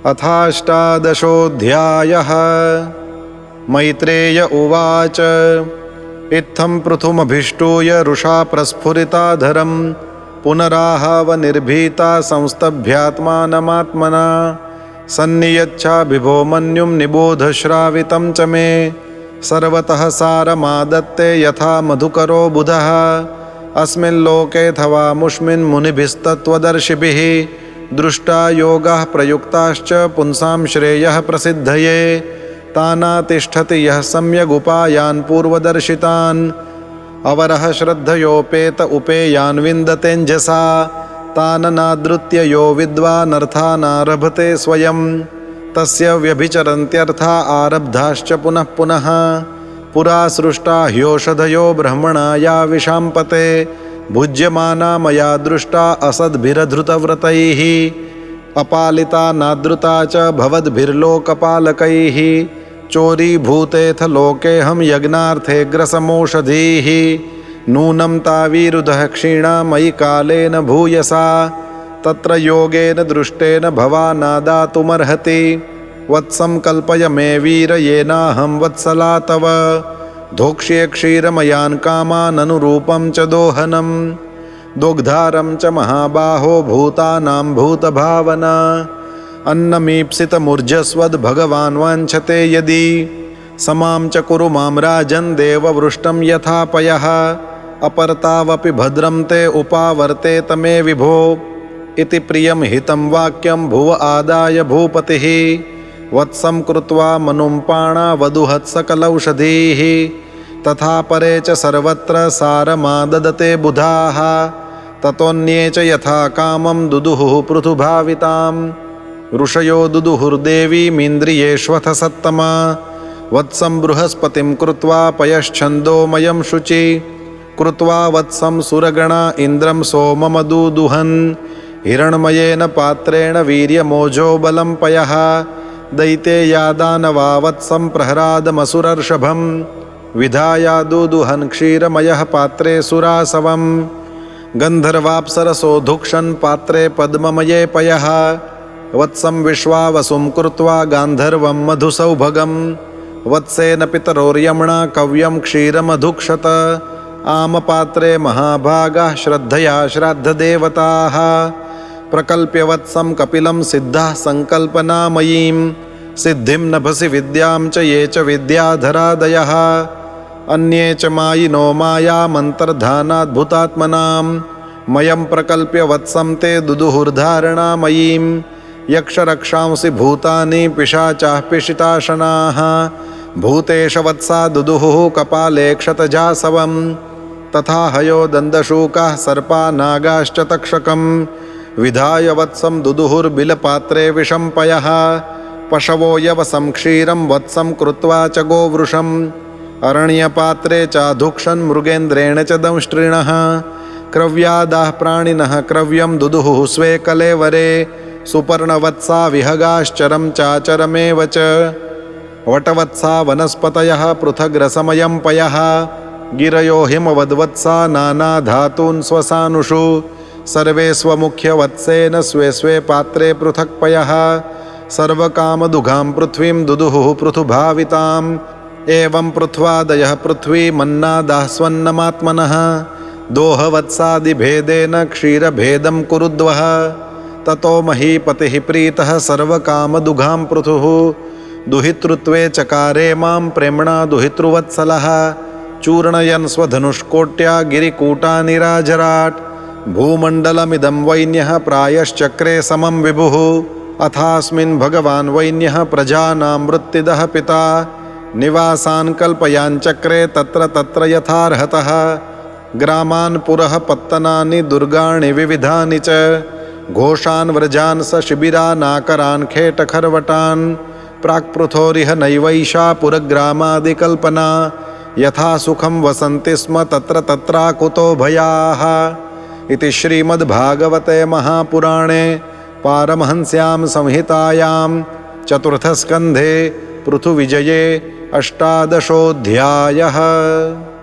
अथाष्टादशोऽध्यायः। मैत्रेय उवाच। इत्थं पृथुमभिष्टूय रुषा प्रस्फुरिताधरं पुनराहावनिर्भीता संस्तभ्यात्मानमात्मना सन्नियच्छाभिभो मन्युं निबोधश्रावितं च मे सर्वतः सारमादत्ते यथा मधुकरो बुधः अस्मिल्लोकेऽथवा मुष्मिन् मुनिभिस्तत्त्वदर्शिभिः दृष्टा योगाः प्रयुक्ताश्च पुंसां श्रेयः प्रसिद्धये तानातिष्ठति यः सम्यगुपायान् पूर्वदर्शितान् अवरः श्रद्धयोपेत उपेयान् विन्दतेञ्जसा ताननादृत्य यो विद्वानर्थानारभते स्वयं तस्य व्यभिचरन्त्यर्था आरब्धाश्च पुनः पुनः पुरा सृष्टा ह्योषधयो ब्रह्मणाया विशाम्पते भुज्यमाना मया दृष्टा असद्भिरधृतव्रतैः अपालिता नादृता च भवद्भिर्लोकपालकैः चोरीभूतेऽथ लोकेऽहं यज्ञार्थे ग्रसमोषधीः नूनं तावीरुधः क्षीणा मयि कालेन भूयसा तत्र योगेन दृष्टेन भवानादातुमर्हति वत्सं कल्पय मे वीर येनाहं वत्सला तव धोक्ष्ये क्षीरमयान् कामाननुरूपं च दोहनं दुग्धारं च महाबाहो भूतानां भूतभावना अन्नमीप्सितमूर्जस्वद्भगवान् वाञ्छते यदि समां च कुरु मां राजन् देववृष्टं यथा पयः अपरतावपि भद्रं ते उपावर्तेत मे विभो इति प्रियं हितं वाक्यं भुव आदाय भूपतिः वत्सं कृत्वा मनुं पाणावदुहत्सकलौषधीः तथा परे च सर्वत्र सारमाददते बुधाः ततोऽन्ये च यथा कामं दुदुहुः पृथुभावितां ऋषयो दुदुहुर्देवीमिन्द्रियेष्वथ सत्तमा वत्सं बृहस्पतिं कृत्वा पयश्छन्दोमयं शुचि कृत्वा वत्सं सुरगणा इन्द्रं सोममदुदुहन् हिरण्मयेन पात्रेण वीर्यमोजो बलं पयः दैतेया दानवा वत्सं प्रह्लादमसुरर्षभं विधाया दुदुहन् क्षीरमयः पात्रे सुरासवं गन्धर्वाप्सरसो धुक्षन् पात्रे पद्ममये पयः वत्सं विश्वावसुं कृत्वा गान्धर्वं मधुसौभगं वत्सेन पितरोर्यम्णा कव्यं क्षीरमधुक्षत आमपात्रे महाभागाः श्रद्धया श्राद्धदेवताः प्रकल्प्य वत्सं कपिलं सिद्धाः सङ्कल्पनामयीं सिद्धिं नभसि विद्यां च ये च विद्याधरादयः अन्ये च मायिनो मायामन्तर्धानाद्भुतात्मनां मयं प्रकल्प्य वत्सं ते दुदुहुर्धारणामयीं यक्षरक्षांसि भूतानि पिशाचाः पिशिताशनाः भूतेश वत्सा दुदुहुः कपाले क्षतजासवं तथा हयो दन्दशूकाः सर्पा नागाश्च तक्षकं विधाय वत्सं दुदुहुर्बिलपात्रे विषं पयः पशवो यवसं क्षीरं वत्सं कृत्वा च गोवृषम् अरण्यपात्रे चाधुक्षन् मृगेन्द्रेण च दंष्ट्रिणः क्रव्यादाः प्राणिनः क्रव्यं दुदुहुः स्वे कलेवरे सुपर्णवत्सा विहगाश्चरं चाचरमेव च वटवत्सा वनस्पतयः पृथग्रसमयं पयः गिरयो हिमवद्वत्सा नानाधातून् स्वसानुषु सर्वे स्वमुख्यवत्सेन स्वे स्वे पात्रे पृथक् पयः सर्वकामदुघां पृथ्वीं दुदुहुः पृथुभाविताम् एवं पृथ्वादयः पृथ्वी मन्नादाः स्वन्नमात्मनः दोहवत्सादिभेदेन क्षीरभेदं कुरुद्वः ततो महीपतिः प्रीतः सर्वकामदुघां पृथुः दुहितृत्वे चकारे मां प्रेम्णा दुहितृवत्सलः चूर्णयन् स्वधनुष्कोट्या गिरिकूटानिराजराट् भूमण्डलमिदं वैन्यः प्रायश्चक्रे समं विभुः अथास्मिन् भगवान् वैन्यः प्रजानां वृत्तिदः पिता निवासान् कल्पयाञ्चक्रे तत्र तत्र यथार्हतः ग्रामान् पुरः पत्तनानि दुर्गाणि विविधानि च घोषान् व्रजान् सशिबिरानाकरान् खेटखर्वटान् प्राक्पृथोरिह नैवैषा पुरग्रामादिकल्पना यथा सुखं वसन्ति स्म तत्र तत्राकुतो भयाः इति श्रीमद्भागवते महापुराणे पारमहंस्यां संहितायां चतुर्थस्कन्धे पृथुविजये 18.